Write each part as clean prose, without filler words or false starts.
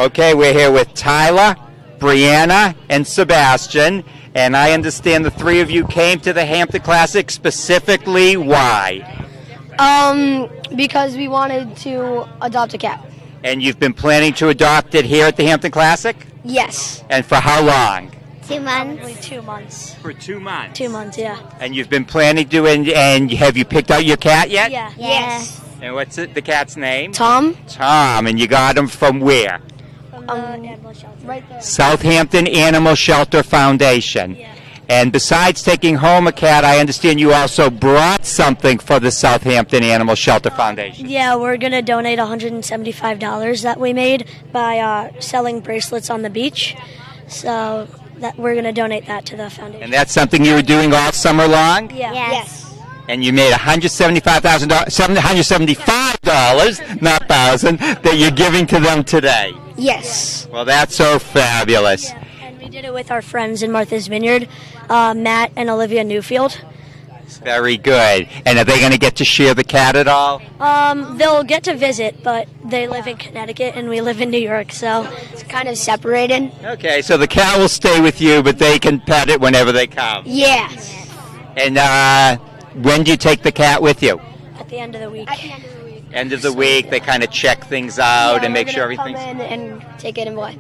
Okay, we're here with Tyler, Rianna, and Sebastian, and I understand the three of you came to the Hampton Classic specifically. Why? Because we wanted to adopt a cat. And you've been planning to adopt it here at the Hampton Classic? Yes. And for how long? 2 months. Probably 2 months. For 2 months. 2 months, yeah. And you've been planning to, and have you picked out your cat yet? Yeah. Yes. And what's the cat's name? Tom? Tom, and you got him from where? From the animal shelter. Right there. Southampton Animal Shelter Foundation. Yeah. And besides taking home a cat, I understand you also brought something for the Southampton Animal Shelter Foundation. Yeah, we're going to donate $175 that we made by selling bracelets on the beach. So that we're going to donate that to the foundation. And that's something you were doing all summer long? Yeah. Yes. And you made $775, not thousand, that you're giving to them today. Yes. Well, that's so fabulous. Yeah, and we did it with our friends in Martha's Vineyard, Matt and Olivia Newfield. Very good. And are they going to get to share the cat at all? They'll get to visit, but they live in Connecticut and we live in New York, so it's kind of separated. Okay, so the cat will stay with you, but they can pet it whenever they come. Yes. And when do you take the cat with you? At the end of the week. End of the week, they kind of check things out and make sure everything's... Come in and take it and play.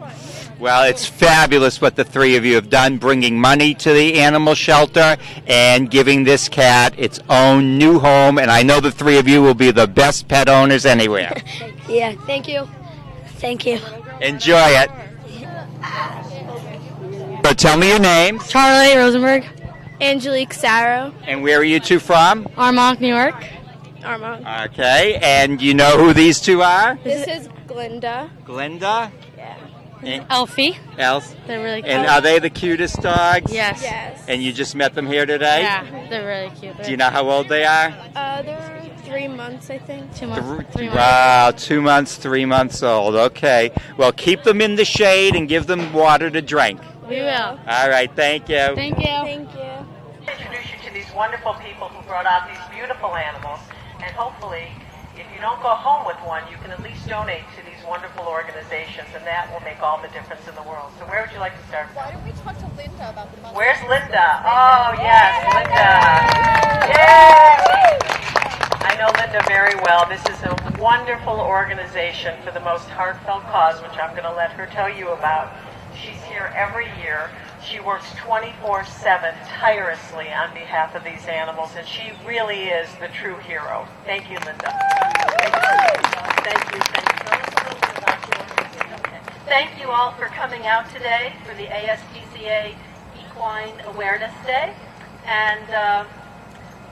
Well, it's fabulous what the three of you have done, bringing money to the animal shelter and giving this cat its own new home. And I know the three of you will be the best pet owners anywhere. Yeah, thank you. Thank you. Enjoy it. So tell me your names. Charlie Rosenberg, Angelique Sarrow. And where are you two from? Armonk, New York. Armand. Okay, and you know who these two are? This is Glinda. Glenda? Yeah. And Elfie. else? They're really cute. And are they the cutest dogs? Yes. Yes. And you just met them here today? Yeah, they're really cute. Do you know how old they are? They're 3 months, I think. 2 months. 3 months. Wow, 2 months, 3 months old. Okay. Well, keep them in the shade and give them water to drink. We will. All right, thank you. Thank you. Thank you. Introduce you to these wonderful people who brought out these beautiful animals, and hopefully, if you don't go home with one, you can at least donate to these wonderful organizations, and that will make all the difference in the world. So where would you like to start? Why don't we talk to Linda about the Mustang? Where's Linda? Oh, yes, Linda. Yay! I know Linda very well. This is a wonderful organization for the most heartfelt cause, which I'm going to let her tell you about. She's here every year. She works 24/7 tirelessly on behalf of these animals, and she really is the true hero. Thank you, Linda. Thank you. Thank you all for coming out today for the ASPCA Equine Awareness Day. And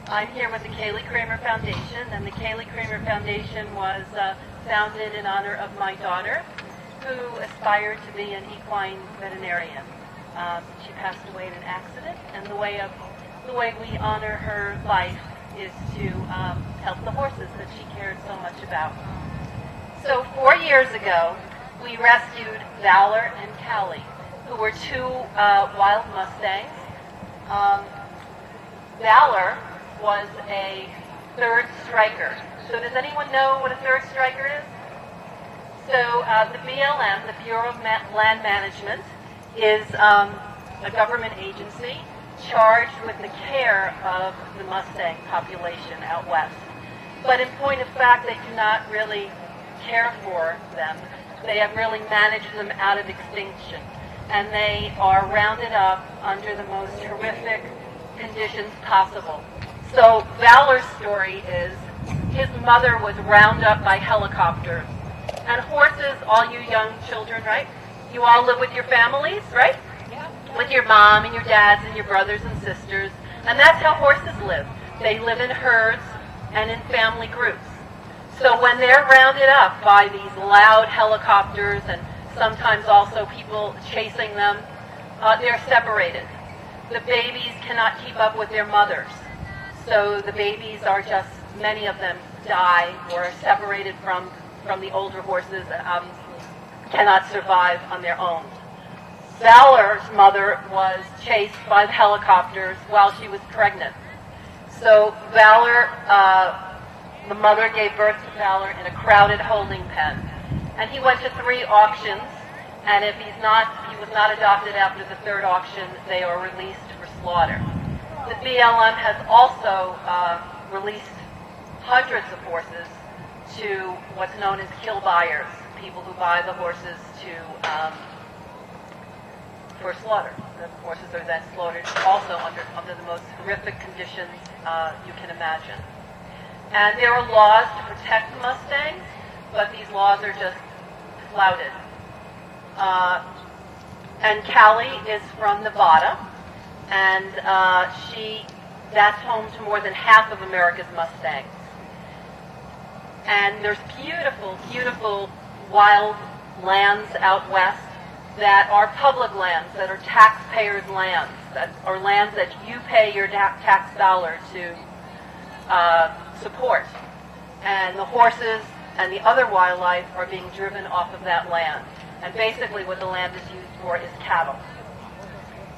I'm here with the Kaylee Kramer Foundation, and the Kaylee Kramer Foundation was founded in honor of my daughter, who aspired to be an equine veterinarian. She passed away in an accident, and the way we honor her life is to help the horses that she cared so much about. So 4 years ago, we rescued Valor and Callie, who were 2 wild Mustangs. Valor was a third striker. So does anyone know what a third striker is? So the BLM, the Bureau of Land Management, is a government agency charged with the care of the Mustang population out west. But in point of fact, they do not really care for them. They have really managed them out of extinction. And they are rounded up under the most horrific conditions possible. So Valor's story is his mother was rounded up by helicopters. And horses, all you young children, right? You all live with your families, right? Yeah. With your mom and your dads and your brothers and sisters. And that's how horses live. They live in herds and in family groups. So when they're rounded up by these loud helicopters and sometimes also people chasing them, they're separated. The babies cannot keep up with their mothers. So the babies are just, many of them die or are separated from the older horses, cannot survive on their own. Valor's mother was chased by the helicopters while she was pregnant. So Valor, the mother gave birth to Valor in a crowded holding pen. And he went to 3 auctions And if he was not adopted after the third auction, they are released for slaughter. The BLM has also released hundreds of horses to what's known as kill buyers, people who buy the horses for slaughter. The horses are then slaughtered also under the most horrific conditions you can imagine. And there are laws to protect the Mustangs, but these laws are just flouted. And Callie is from Nevada, and that's home to more than half of America's Mustangs. And there's beautiful, beautiful wild lands out west that are public lands, that are taxpayers' lands, that are lands that you pay your tax dollar to support. And the horses and the other wildlife are being driven off of that land. And basically what the land is used for is cattle.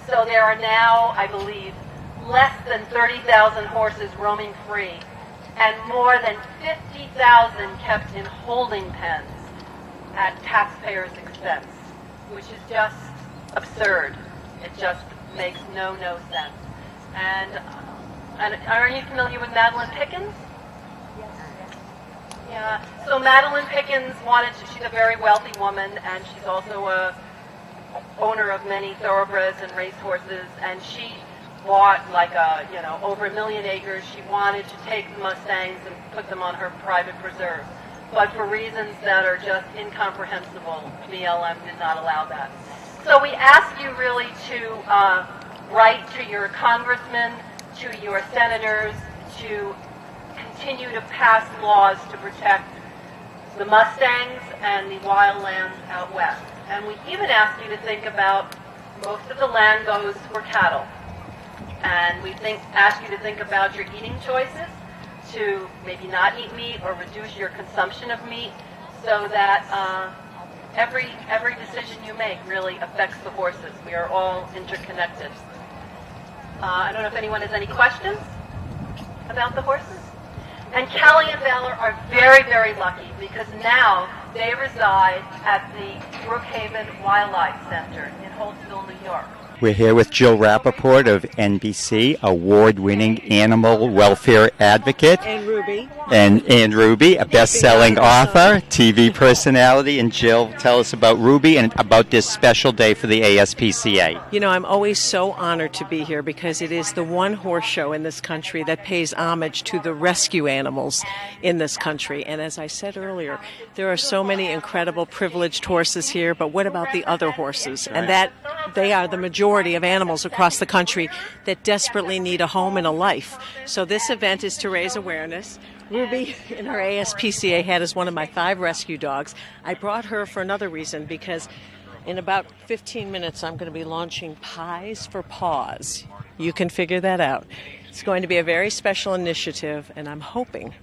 So there are now, I believe, less than 30,000 horses roaming free and more than 50,000 kept in holding pens at taxpayers' expense, which is just absurd. It just makes no sense. And are you familiar with Madeline Pickens? Yeah. So Madeline Pickens she's a very wealthy woman, and she's also a owner of many thoroughbreds and racehorses, and she bought over 1 million acres. She wanted to take the Mustangs and put them on her private preserve. But for reasons that are just incomprehensible, BLM did not allow that. So we ask you really to write to your congressmen, to your senators, to continue to pass laws to protect the Mustangs and the wild lands out west. And we even ask you to think about most of the land goes for cattle. And we ask you to think about your eating choices, to maybe not eat meat or reduce your consumption of meat, so that every decision you make really affects the horses. We are all interconnected. I don't know if anyone has any questions about the horses. And Callie and Valor are very, very lucky because now they reside at the Brookhaven Wildlife Center in Holtsville, New York. We're here with Jill Rappaport of NBC, award-winning animal welfare advocate. And Ruby. And Ruby, a best-selling author, TV personality. And Jill, tell us about Ruby and about this special day for the ASPCA. You know, I'm always so honored to be here because it is the one horse show in this country that pays homage to the rescue animals in this country. And as I said earlier, there are so many incredible privileged horses here, but what about the other horses? And that they are the majority of animals across the country that desperately need a home and a life. So this event is to raise awareness. Ruby in her ASPCA hat is one of my 5 rescue dogs. I brought her for another reason because in about 15 minutes I'm going to be launching Pies for Paws. You can figure that out. It's going to be a very special initiative, and I'm hoping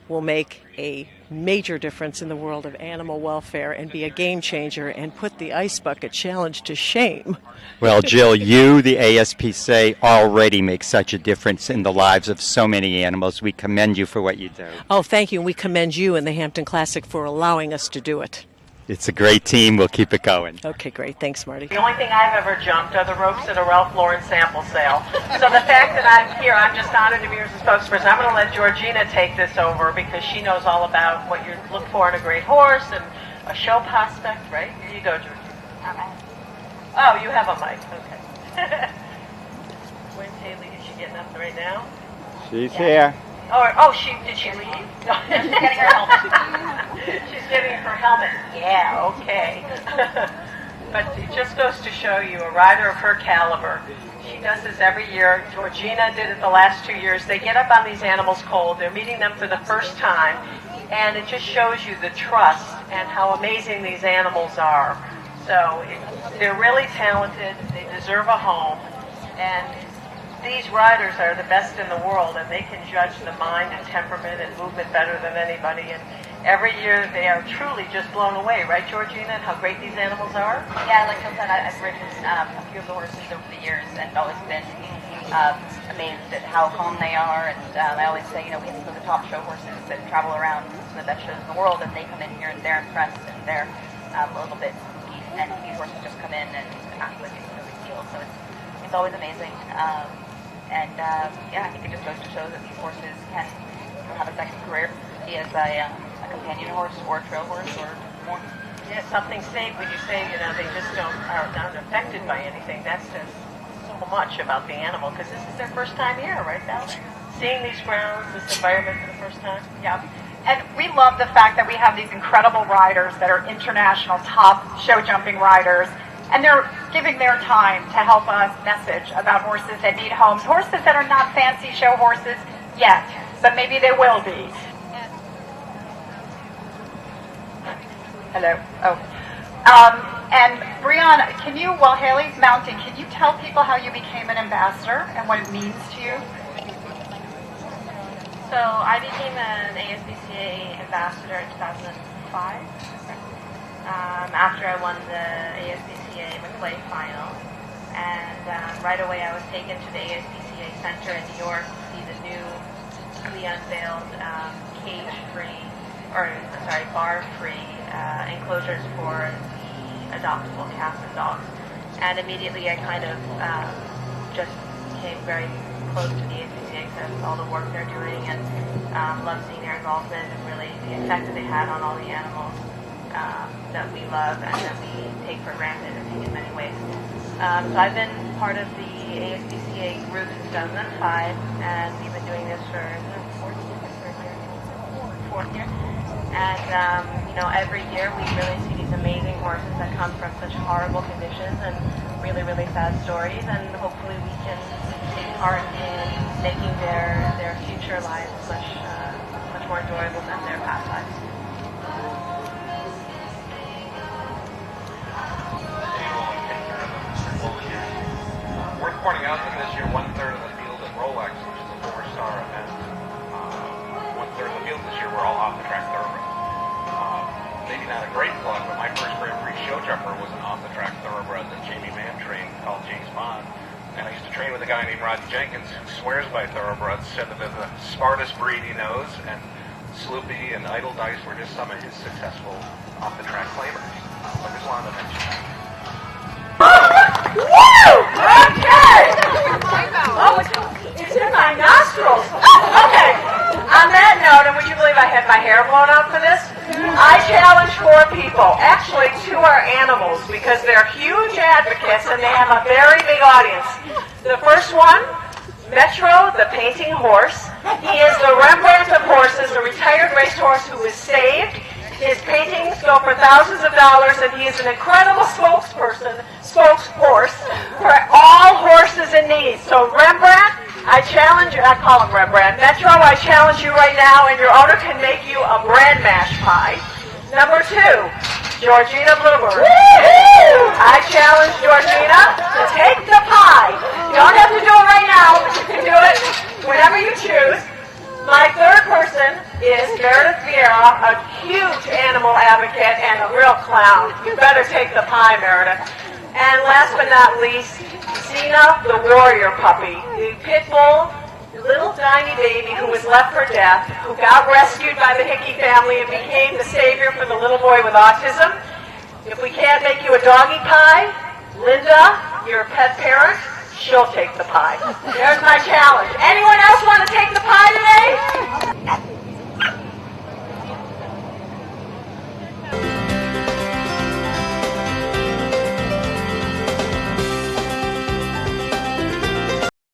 will make a major difference in the world of animal welfare and be a game changer and put the Ice Bucket Challenge to shame. Well, Jill, you, the ASPCA, already make such a difference in the lives of so many animals. We commend you for what you do. Oh, thank you. And we commend you and the Hampton Classic for allowing us to do it. It's a great team. We'll keep it going. Okay, great. Thanks, Marty. The only thing I've ever jumped are the ropes at a Ralph Lauren sample sale. So the fact that I'm here, I'm just honored to be here as a spokesperson. I'm going to let Georgina take this over because she knows all about what you look for in a great horse and a show prospect, right? Here you go, Georgina. Oh, you have a mic. Okay. Where's Haley? Is she getting up right now? She's here. Did she leave? No, she's getting her helmet. She's getting her helmet. Yeah, okay. But it just goes to show you, a rider of her caliber. She does this every year. Georgina did it the last 2 years. They get up on these animals cold. They're meeting them for the first time. And it just shows you the trust and how amazing these animals are. So they're really talented. They deserve a home. And these riders are the best in the world, and they can judge the mind and temperament and movement better than anybody. And every year they are truly just blown away, right, Georgina, and how great these animals are? Yeah, like Jill said, I've ridden a few of the horses over the years and always been amazed at how calm they are. And I always say, we have some of the top show horses that travel around some of the best shows in the world, and they come in here and they're impressed and they're a little bit and these horses just come in and act like it's no big deal. So it's always amazing. Yeah, I think it just goes to show that these horses can have a second career, be as a companion horse or a trail horse or more. Yeah, something safe when you say, they just are not affected by anything. That says so much about the animal, because this is their first time here, right, Val? Seeing these grounds, this environment for the first time. Yeah. And we love the fact that we have these incredible riders that are international top show jumping riders, and they're giving their time to help us message about horses that need homes, horses that are not fancy show horses yet, but maybe they will be. Hello. Oh. And Rianna, while Haley's mounting, can you tell people how you became an ambassador and what it means to you? So I became an ASPCA ambassador in 2005. After I won the ASPCA McClay final, and right away I was taken to the ASPCA Center in New York to see the newly unveiled bar-free enclosures for the adoptable cats and dogs. And immediately I kind of just became very close to the ASPCA because of all the work they're doing, and love seeing their involvement and really the effect that they had on all the animals that we love and that we take for granted, I think, in many ways. So I've been part of the ASPCA group since 2005, and we've been doing this for fourth year. And every year we really see these amazing horses that come from such horrible conditions and really, really sad stories, and hopefully we can take part in making their future lives much more enjoyable than their past lives. Worth pointing out that this year 1/3 of the field at Wallach, which is a 4-star event, 1/3 of the field this year were all off-the-track thoroughbreds. Maybe not a great plug, but my first Grand Prix show jumper was an off-the-track thoroughbred that Jamie Mann trained called James Bond. And I used to train with a guy named Rodney Jenkins who swears by thoroughbreds, said that they're the smartest breed he knows, and Sloopy and Idle Dice were just some of his successful off-the-track claimers. So I just wanted to mention that. Woo! Okay! Oh, it's in my nostrils. Okay. On that note, and would you believe I had my hair blown out for this? I challenge 4 people, actually 2 are animals, because they're huge advocates and they have a very big audience. The first one, Metro, the painting horse. He is the Rembrandt of horses, a retired racehorse who was saved. His paintings go for thousands of dollars, and he is an incredible spokeshorse for all horses in need. So Rembrandt, I challenge you, I call him Rembrandt. Metro, I challenge you right now, and your owner can make you a bran mash pie. Number 2, Georgina Bloomer. I challenge Georgina to take the pie. You don't have to do it right now, but you can do it whenever you choose. My third person is Meredith Vieira, a huge animal advocate and a real clown. You better take the pie, Meredith. And last but not least, Xena, the warrior puppy, the pit bull, little tiny baby who was left for death, who got rescued by the Hickey family and became the savior for the little boy with autism. If we can't make you a doggy pie, Linda, your pet parent, she'll take the pie. There's my challenge. Anyone else want to take the pie today?